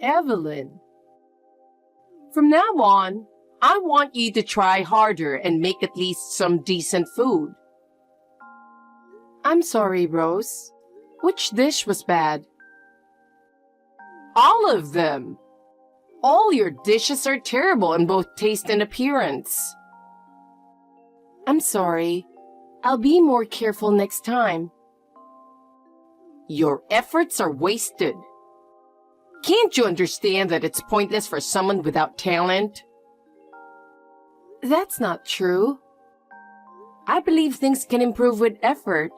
Evelyn, from now on, I want you to try harder and make at least some decent food. I'm sorry, Rose. Which dish was bad? All of them. All your dishes are terrible in both taste and appearance. I'm sorry. I'll be more careful next time. Your efforts are wasted. Can't you understand that it's pointless for someone without talent? That's not true. I believe things can improve with effort.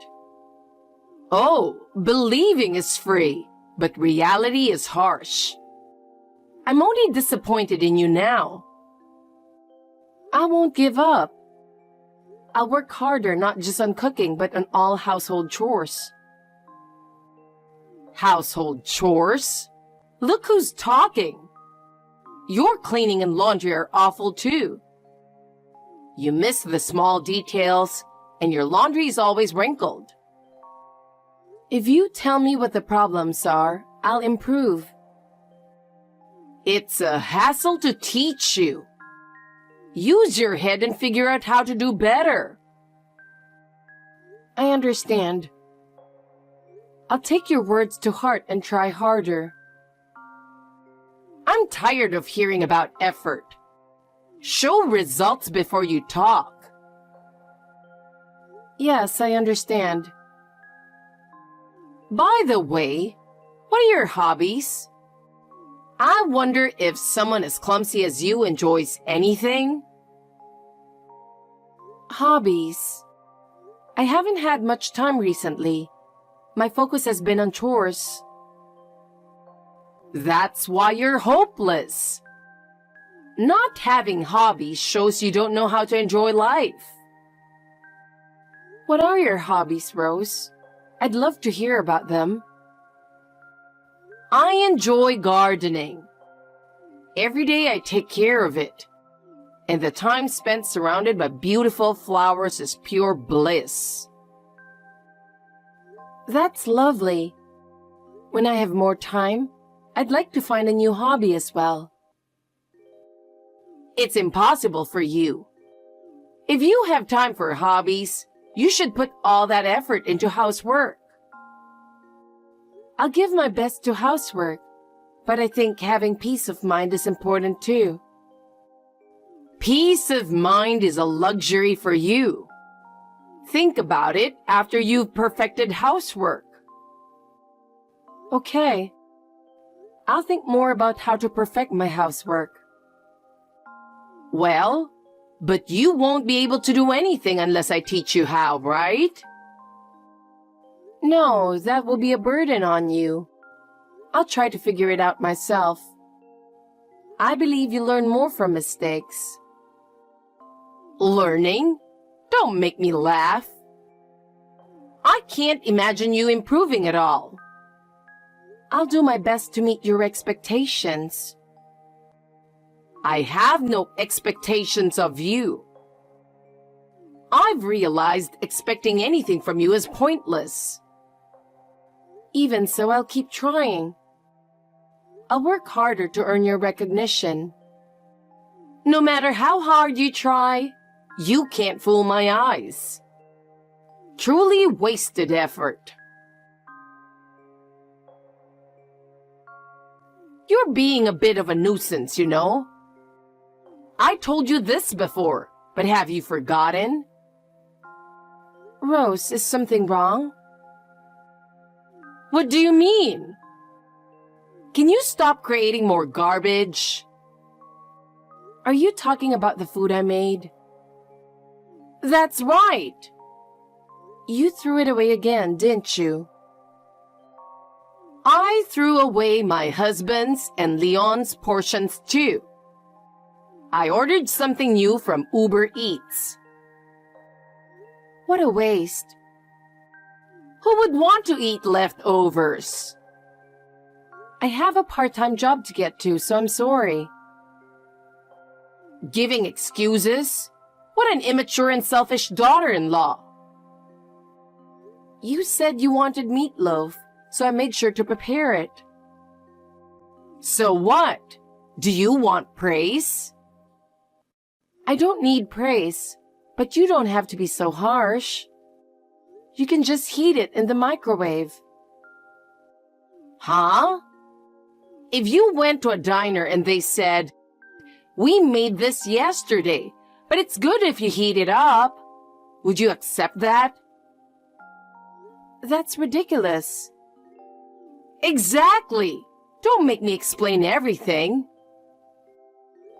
Oh, believing is free, but reality is harsh. I'm only disappointed in you now. I won't give up. I'll work harder not just on cooking, but on all household chores. Household chores? Look who's talking. Your cleaning and laundry are awful too. You miss the small details, and your laundry is always wrinkled. If you tell me what the problems are, I'll improve. It's a hassle to teach you. Use your head and figure out how to do better. I understand. I'll take your words to heart and try harder. I'm tired of hearing about effort. Show results before you talk. Yes, I understand. By the way, what are your hobbies? I wonder if someone as clumsy as you enjoys anything. Hobbies. I haven't had much time recently. My focus has been on chores. That's why you're hopeless. Not having hobbies shows you don't know how to enjoy life. What are your hobbies, Rose? I'd love to hear about them. I enjoy gardening. Every day I take care of it. And the time spent surrounded by beautiful flowers is pure bliss. That's lovely. When I have more time, I'd like to find a new hobby as well. It's impossible for you. If you have time for hobbies, you should put all that effort into housework. I'll give my best to housework, but I think having peace of mind is important too. Peace of mind is a luxury for you. Think about it after you've perfected housework. Okay. I'll think more about how to perfect my housework. Well, but you won't be able to do anything unless I teach you how, right? No, that will be a burden on you. I'll try to figure it out myself. I believe you learn more from mistakes. Learning? Don't make me laugh. I can't imagine you improving at all. I'll do my best to meet your expectations. I have no expectations of you. I've realized expecting anything from you is pointless. Even so, I'll keep trying. I'll work harder to earn your recognition. No matter how hard you try, you can't fool my eyes. Truly wasted effort. You're being a bit of a nuisance, you know. I told you this before, but have you forgotten? Rose, is something wrong? What do you mean? Can you stop creating more garbage? Are you talking about the food I made? That's right. You threw it away again, didn't you? I threw away my husband's and Leon's portions too. I ordered something new from Uber Eats. What a waste. Who would want to eat leftovers? I have a part-time job to get to, so I'm sorry. Giving excuses? What an immature and selfish daughter-in-law. You said you wanted meatloaf, so I made sure to prepare it. So what? Do you want praise? I don't need praise, but you don't have to be so harsh. You can just heat it in the microwave. Huh? If you went to a diner and they said, "We made this yesterday, but it's good if you heat it up," would you accept that? That's ridiculous. Exactly. Don't make me explain everything.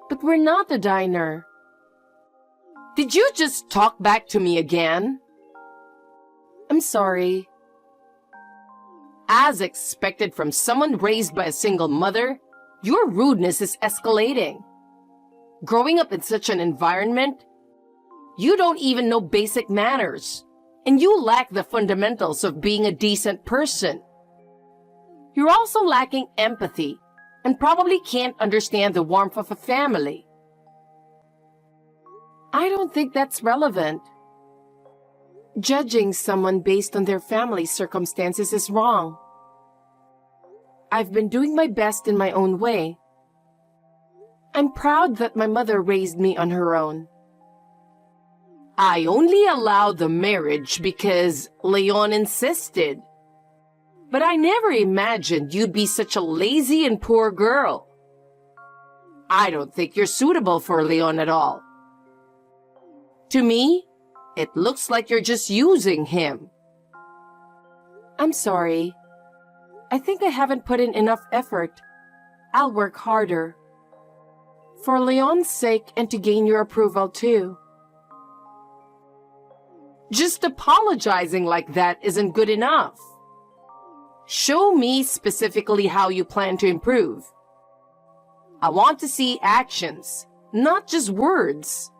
But we're not a diner. Did you just talk back to me again? I'm sorry. As expected from someone raised by a single mother, your rudeness is escalating. Growing up in such an environment, you don't even know basic manners, and you lack the fundamentals of being a decent person. You're also lacking empathy and probably can't understand the warmth of a family. I don't think that's relevant. Judging someone based on their family circumstances is wrong. I've been doing my best in my own way. I'm proud that my mother raised me on her own. I only allowed the marriage because Leon insisted. But I never imagined you'd be such a lazy and poor girl. I don't think you're suitable for Leon at all. To me, it looks like you're just using him. I'm sorry. I think I haven't put in enough effort. I'll work harder. For Leon's sake and to gain your approval too. Just apologizing like that isn't good enough. Show me specifically how you plan to improve. I want to see actions, not just words.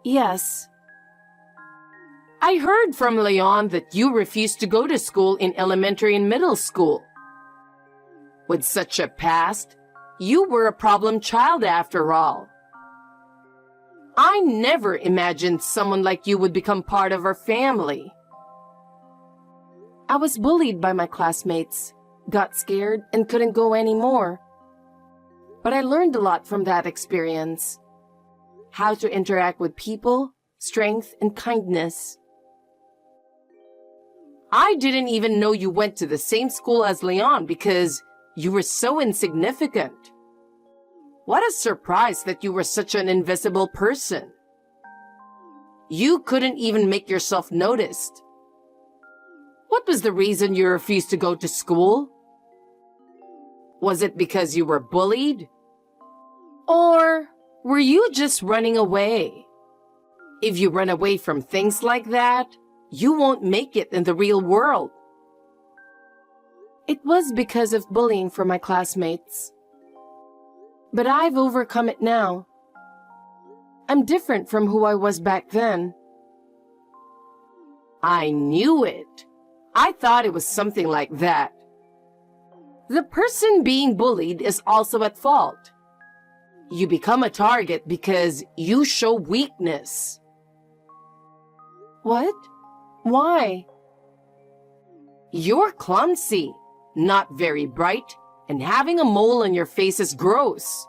Yes. I heard from Leon that you refused to go to school in elementary and middle school. With such a past, you were a problem child after all. I never imagined someone like you would become part of our family. I was bullied by my classmates, got scared, and couldn't go anymore. But I learned a lot from that experience. How to interact with people, strength, and kindness. I didn't even know you went to the same school as Leon because you were so insignificant. What a surprise that you were such an invisible person. You couldn't even make yourself noticed. What was the reason you refused to go to school? Was it because you were bullied? Or were you just running away? If you run away from things like that, you won't make it in the real world. It was because of bullying from my classmates. But I've overcome it now. I'm different from who I was back then. I knew it. I thought it was something like that. The person being bullied is also at fault. You become a target because you show weakness. What? Why? You're clumsy, not very bright, and having a mole on your face is gross.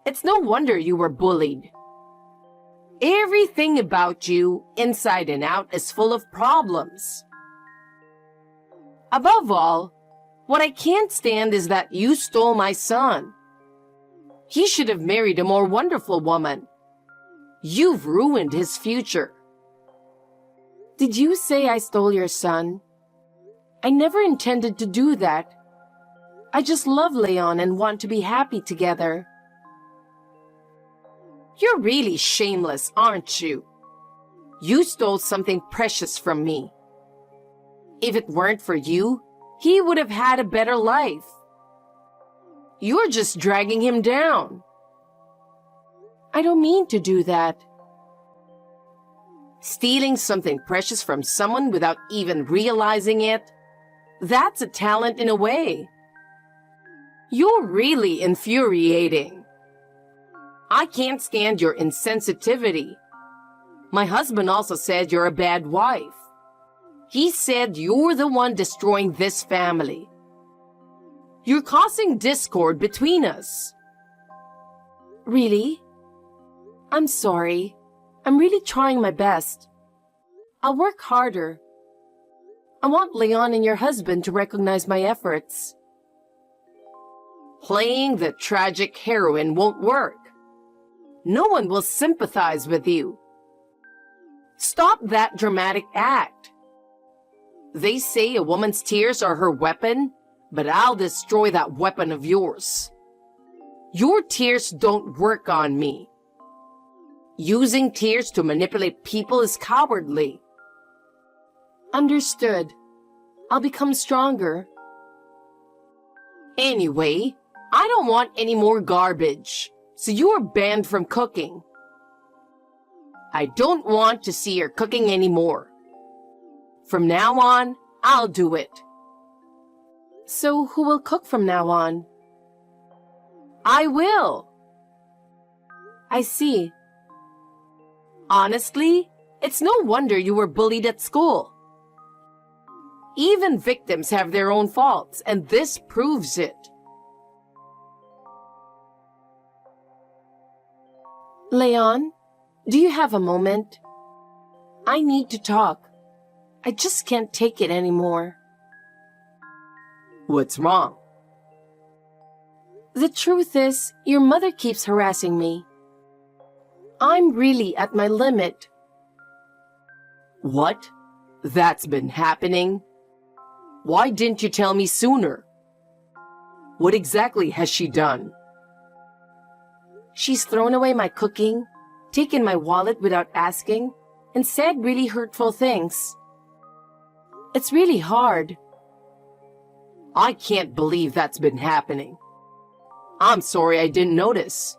It's no wonder you were bullied. Everything about you, inside and out, is full of problems. Above all, what I can't stand is that you stole my son. He should have married a more wonderful woman. You've ruined his future. Did you say I stole your son? I never intended to do that. I just love Leon and want to be happy together. You're really shameless, aren't you? You stole something precious from me. If it weren't for you, he would have had a better life. You're just dragging him down. I don't mean to do that. Stealing something precious from someone without even realizing it, that's a talent in a way. You're really infuriating. I can't stand your insensitivity. My husband also said you're a bad wife. He said you're the one destroying this family. You're causing discord between us. Really? I'm sorry. I'm really trying my best. I'll work harder. I want Leon and your husband to recognize my efforts. Playing the tragic heroine won't work. No one will sympathize with you. Stop that dramatic act. They say a woman's tears are her weapon, but I'll destroy that weapon of yours. Your tears don't work on me. Using tears to manipulate people is cowardly. Understood. I'll become stronger. Anyway, I don't want any more garbage, so you are banned from cooking. I don't want to see your cooking anymore. From now on, I'll do it. So who will cook from now on? I will. I see. Honestly, it's no wonder you were bullied at school. Even victims have their own faults, and this proves it. Leon, do you have a moment? I need to talk. I just can't take it anymore. What's wrong? The truth is, your mother keeps harassing me. I'm really at my limit. What? That's been happening? Why didn't you tell me sooner? What exactly has she done? She's thrown away my cooking, taken my wallet without asking, and said really hurtful things. It's really hard. I can't believe that's been happening. I'm sorry I didn't notice.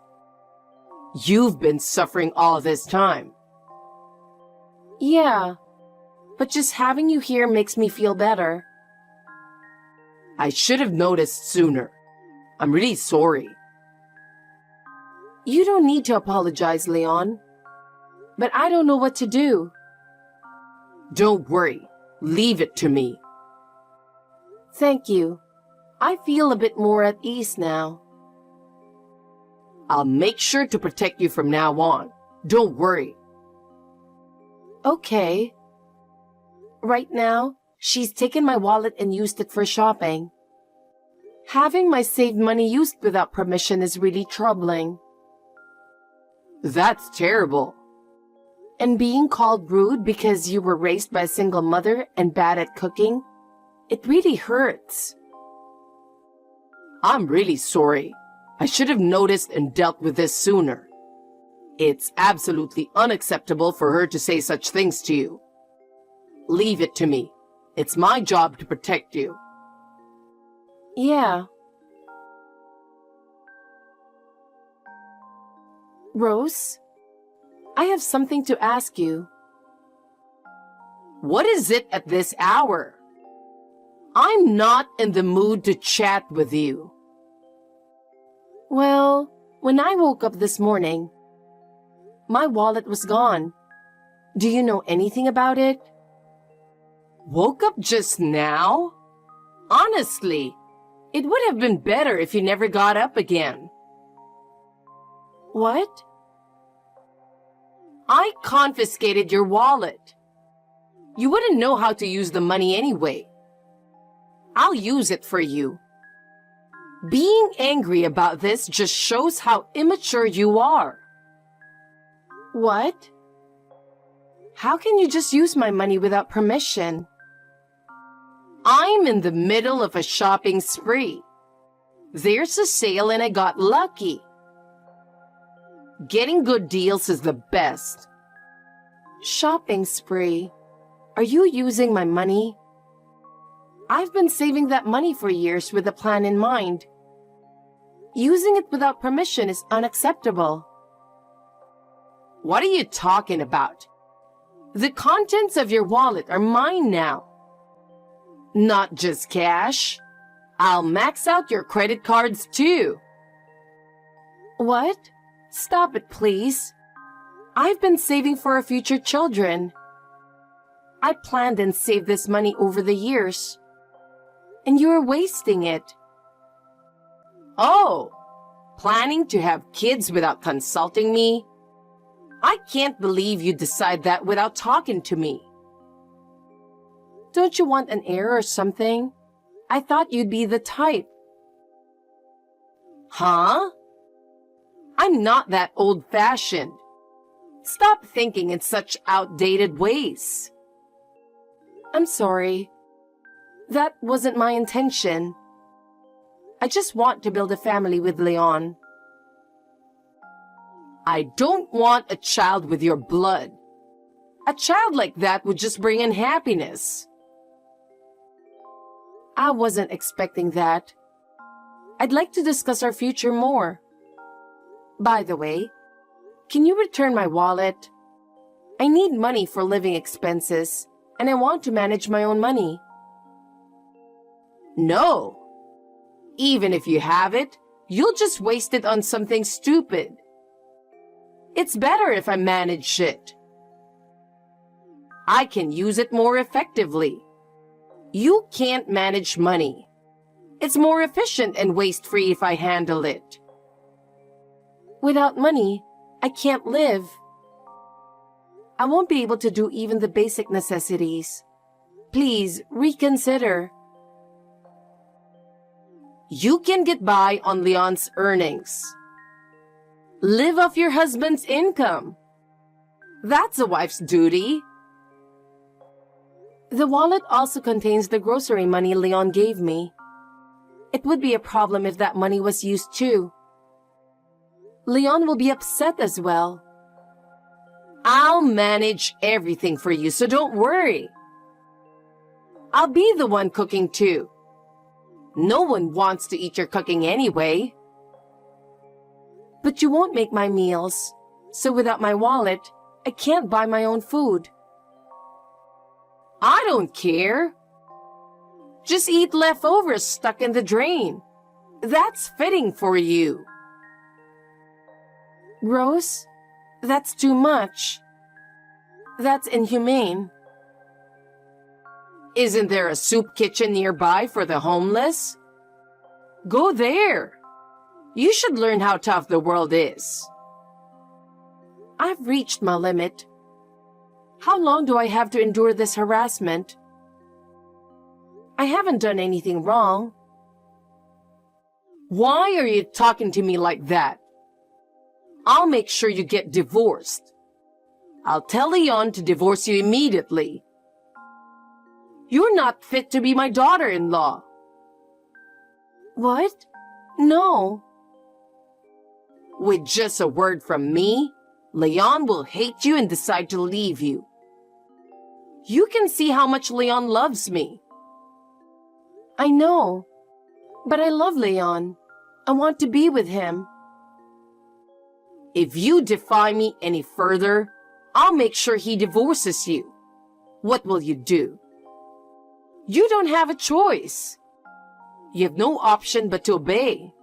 You've been suffering all this time. Yeah, but just having you here makes me feel better. I should have noticed sooner. I'm really sorry. You don't need to apologize, Leon. But I don't know what to do. Don't worry. Leave it to me. Thank you. I feel a bit more at ease now. I'll make sure to protect you from now on. Don't worry. Okay. Right now, she's taken my wallet and used it for shopping. Having my saved money used without permission is really troubling. That's terrible. And being called rude because you were raised by a single mother and bad at cooking, it really hurts. I'm really sorry. I should have noticed and dealt with this sooner. It's absolutely unacceptable for her to say such things to you. Leave it to me. It's my job to protect you. Yeah. Rose, I have something to ask you. What is it at this hour? I'm not in the mood to chat with you. Well, when I woke up this morning, my wallet was gone. Do you know anything about it? Woke up just now? Honestly, it would have been better if you never got up again. What? I confiscated your wallet. You wouldn't know how to use the money anyway. I'll use it for you. Being angry about this just shows how immature you are. What? How can you just use my money without permission? I'm in the middle of a shopping spree. There's a sale and I got lucky. Getting good deals is the best. Shopping spree? Are you using my money? I've been saving that money for years with a plan in mind. Using it without permission is unacceptable. What are you talking about? The contents of your wallet are mine now. Not just cash. I'll max out your credit cards too. What? Stop it, please. I've been saving for our future children. I planned and saved this money over the years. And you're wasting it. Oh, planning to have kids without consulting me? I can't believe you decide that without talking to me. Don't you want an heir or something? I thought you'd be the type. Huh? I'm not that old-fashioned. Stop thinking in such outdated ways. I'm sorry. That wasn't my intention. I just want to build a family with Leon. I don't want a child with your blood. A child like that would just bring in happiness. I wasn't expecting that. I'd like to discuss our future more. By the way, can you return my wallet? I need money for living expenses, and I want to manage my own money. No. Even if you have it, you'll just waste it on something stupid. It's better if I manage it. I can use it more effectively. You can't manage money. It's more efficient and waste-free if I handle it. Without money, I can't live. I won't be able to do even the basic necessities. Please, reconsider. You can get by on Leon's earnings. Live off your husband's income. That's a wife's duty. The wallet also contains the grocery money Leon gave me. It would be a problem if that money was used too. Leon will be upset as well. I'll manage everything for you, so don't worry. I'll be the one cooking too. No one wants to eat your cooking anyway. But you won't make my meals, so without my wallet, I can't buy my own food. I don't care. Just eat leftovers stuck in the drain. That's fitting for you. Rose, that's too much. That's inhumane. Isn't there a soup kitchen nearby for the homeless? Go there. You should learn how tough the world is. I've reached my limit. How long do I have to endure this harassment? I haven't done anything wrong. Why are you talking to me like that? I'll make sure you get divorced. I'll tell Leon to divorce you immediately. You're not fit to be my daughter-in-law. What? No. With just a word from me, Leon will hate you and decide to leave you. You can see how much Leon loves me. I know, but I love Leon. I want to be with him. If you defy me any further, I'll make sure he divorces you. What will you do? You don't have a choice. You have no option but to obey.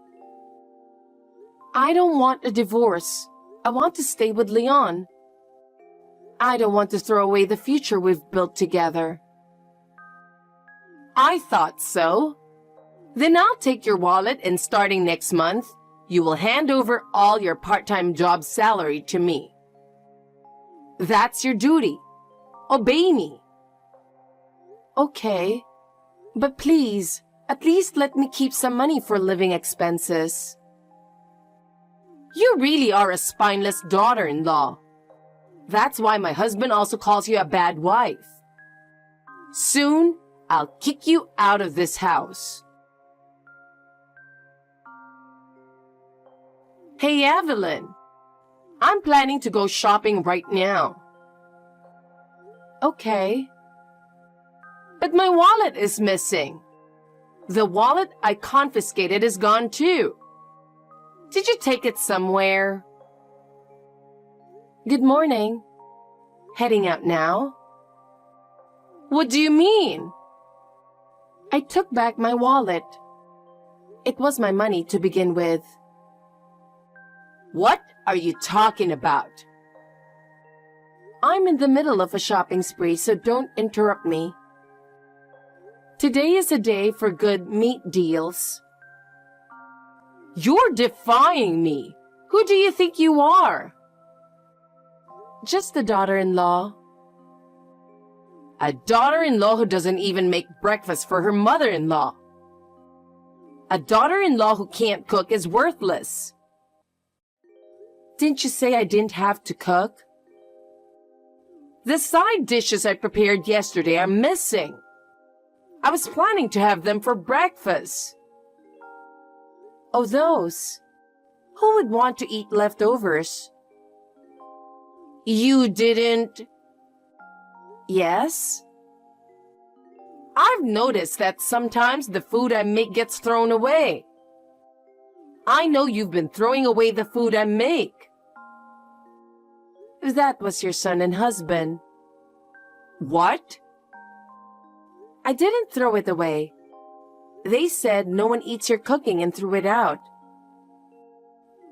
I don't want a divorce. I want to stay with Leon. I don't want to throw away the future we've built together. I thought so. Then I'll take your wallet and starting next month, you will hand over all your part-time job salary to me. That's your duty. Obey me. Okay, but please, at least let me keep some money for living expenses. You really are a spineless daughter-in-law. That's why my husband also calls you a bad wife. Soon, I'll kick you out of this house. Hey, Evelyn. I'm planning to go shopping right now. Okay. But my wallet is missing. The wallet I confiscated is gone too. Did you take it somewhere? Good morning. Heading out now? What do you mean? I took back my wallet. It was my money to begin with. What are you talking about? I'm in the middle of a shopping spree, so don't interrupt me. Today is a day for good meat deals. You're defying me. Who do you think you are? Just a daughter-in-law. A daughter-in-law who doesn't even make breakfast for her mother-in-law. A daughter-in-law who can't cook is worthless. Didn't you say I didn't have to cook? The side dishes I prepared yesterday are missing. I was planning to have them for breakfast. Oh, those. Who would want to eat leftovers? You didn't... Yes? I've noticed that sometimes the food I make gets thrown away. I know you've been throwing away the food I make. That was your son and husband. What? I didn't throw it away. They said no one eats your cooking and threw it out.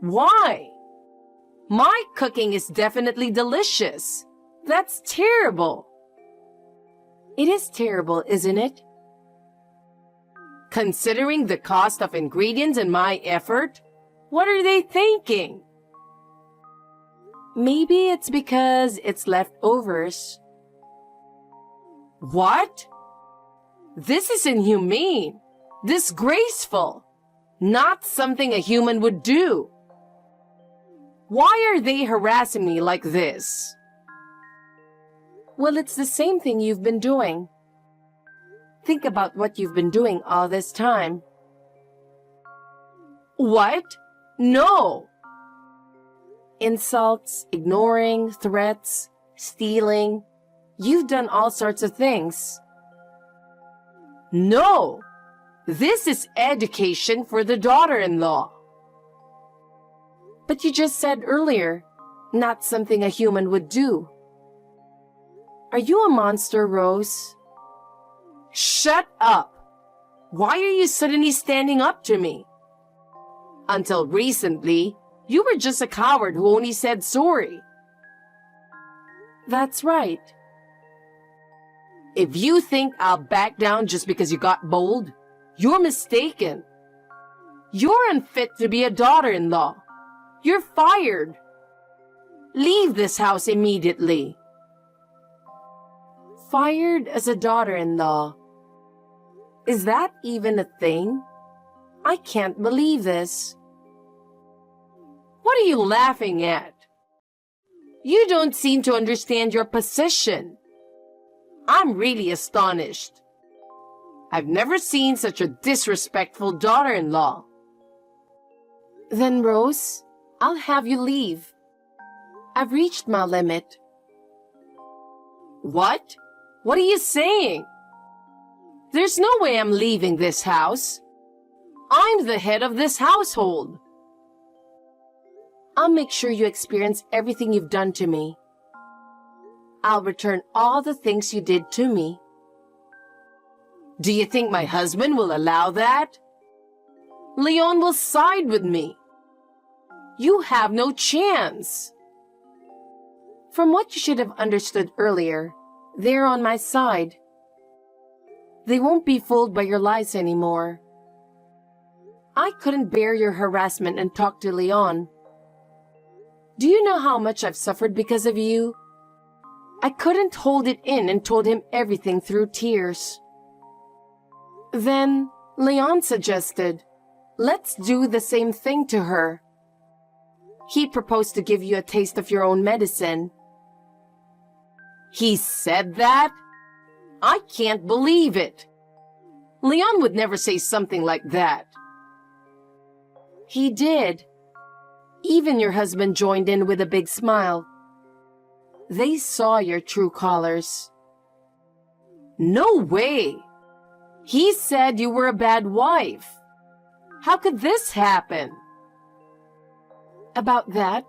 Why? My cooking is definitely delicious. That's terrible. It is terrible, isn't it? Considering the cost of ingredients and my effort, what are they thinking? Maybe it's because it's leftovers. What? This is inhumane, disgraceful, not something a human would do. Why are they harassing me like this? Well, it's the same thing you've been doing. Think about what you've been doing all this time. What? No! Insults, ignoring, threats, stealing. You've done all sorts of things. No! This is education for the daughter-in-law. But you just said earlier, not something a human would do. Are you a monster, Rose? Shut up! Why are you suddenly standing up to me? Until recently, you were just a coward who only said sorry. That's right. If you think I'll back down just because you got bold, you're mistaken. You're unfit to be a daughter-in-law. You're fired. Leave this house immediately. Fired as a daughter-in-law. Is that even a thing? I can't believe this. What are you laughing at? You don't seem to understand your position. I'm really astonished. I've never seen such a disrespectful daughter-in-law. Then, Rose, I'll have you leave. I've reached my limit. What? What are you saying? There's no way I'm leaving this house. I'm the head of this household. I'll make sure you experience everything you've done to me. I'll return all the things you did to me. Do you think my husband will allow that? Leon will side with me. You have no chance. From what you should have understood earlier, they're on my side. They won't be fooled by your lies anymore. I couldn't bear your harassment and talk to Leon. Do you know how much I've suffered because of you? I couldn't hold it in and told him everything through tears. Then Leon suggested, let's do the same thing to her. He proposed to give you a taste of your own medicine. He said that? I can't believe it. Leon would never say something like that. He did. Even your husband joined in with a big smile. They saw your true colors. No way! He said you were a bad wife. How could this happen? About that,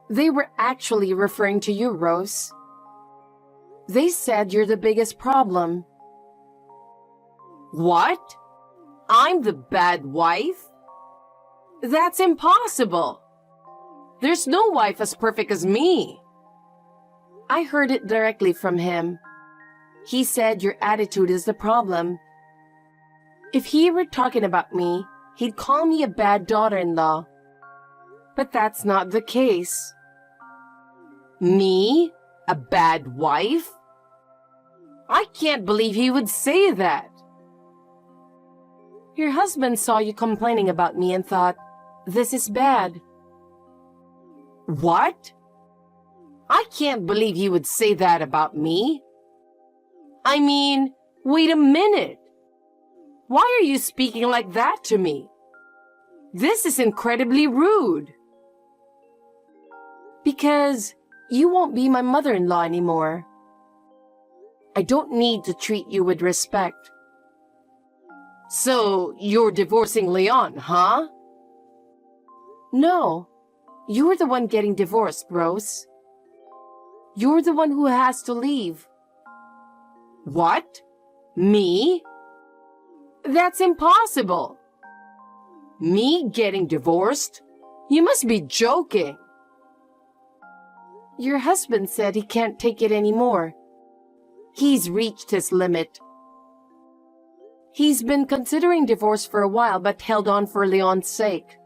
they were actually referring to you, Rose. They said you're the biggest problem. What? I'm the bad wife? That's impossible. There's no wife as perfect as me. I heard it directly from him. He said your attitude is the problem. If he were talking about me, he'd call me a bad daughter-in-law. But that's not the case. Me? A bad wife? I can't believe he would say that. Your husband saw you complaining about me and thought, this is bad. What? I can't believe he would say that about me. I mean, wait a minute. Why are you speaking like that to me? This is incredibly rude. Because you won't be my mother-in-law anymore. I don't need to treat you with respect. So, you're divorcing Leon, huh? No, you're the one getting divorced, Rose. You're the one who has to leave. What? Me? That's impossible. Me getting divorced? You must be joking. Your husband said he can't take it anymore. He's reached his limit. He's been considering divorce for a while but held on for Leon's sake.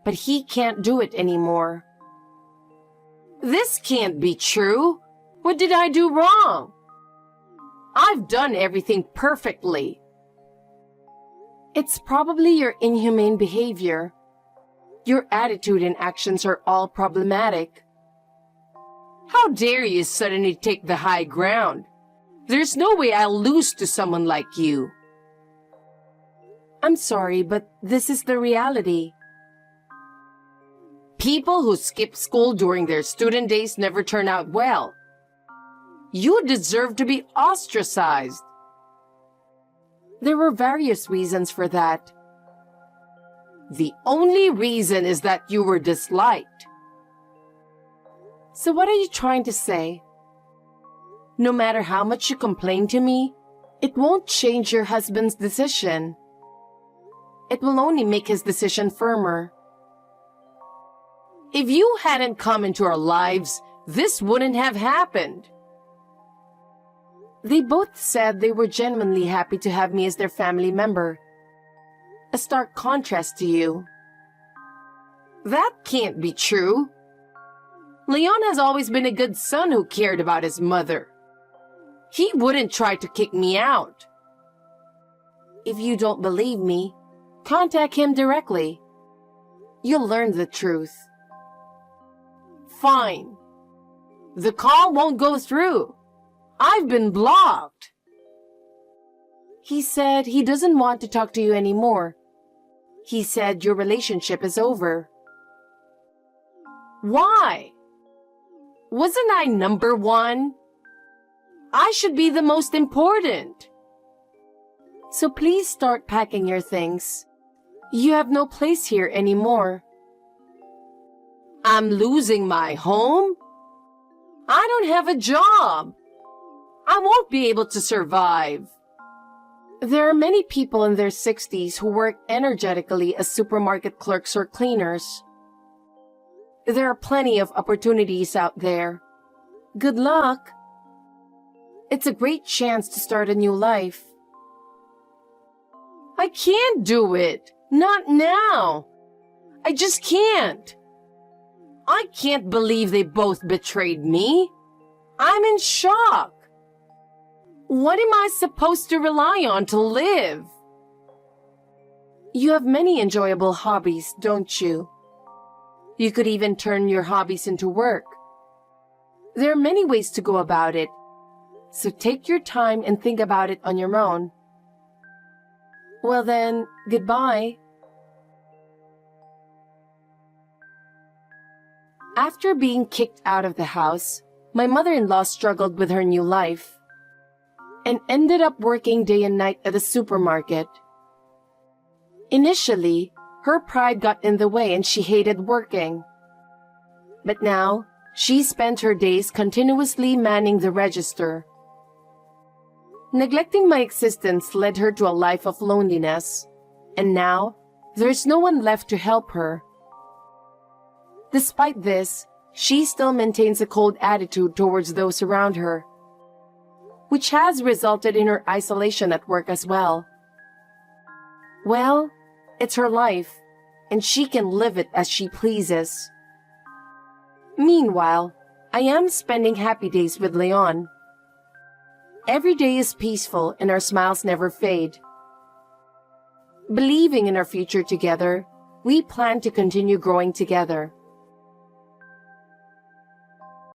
But he can't do it anymore. This can't be true. What did I do wrong? I've done everything perfectly. It's probably your inhumane behavior. Your attitude and actions are all problematic. How dare you suddenly take the high ground? There's no way I'll lose to someone like you. I'm sorry, but this is the reality. People who skip school during their student days never turn out well. You deserve to be ostracized. There were various reasons for that. The only reason is that you were disliked. So what are you trying to say? No matter how much you complain to me, it won't change your husband's decision. It will only make his decision firmer. If you hadn't come into our lives, this wouldn't have happened. They both said they were genuinely happy to have me as their family member. A stark contrast to you. That can't be true. Leon has always been a good son who cared about his mother. He wouldn't try to kick me out. If you don't believe me, contact him directly. You'll learn the truth. Fine. The call won't go through. I've been blocked. He said he doesn't want to talk to you anymore. He said your relationship is over. Why? Wasn't I number one? I should be the most important. So please start packing your things. You have no place here anymore. I'm losing my home? I don't have a job. I won't be able to survive. There are many people in their 60s who work energetically as supermarket clerks or cleaners. There are plenty of opportunities out there. Good luck. It's a great chance to start a new life. I can't do it. Not now. I just can't. I can't believe they both betrayed me. I'm in shock. What am I supposed to rely on to live? You have many enjoyable hobbies, don't you? You could even turn your hobbies into work. There are many ways to go about it, so take your time and think about it on your own. Well then, goodbye. After being kicked out of the house, my mother-in-law struggled with her new life and ended up working day and night at a supermarket. Initially, her pride got in the way and she hated working. But now, she spent her days continuously manning the register. Neglecting my existence led her to a life of loneliness, and now, there's no one left to help her. Despite this, she still maintains a cold attitude towards those around her, which has resulted in her isolation at work as well. Well, It's her life, and she can live it as she pleases. Meanwhile, I am spending happy days with Leon. Every day is peaceful and our smiles never fade. Believing in our future together, we plan to continue growing together.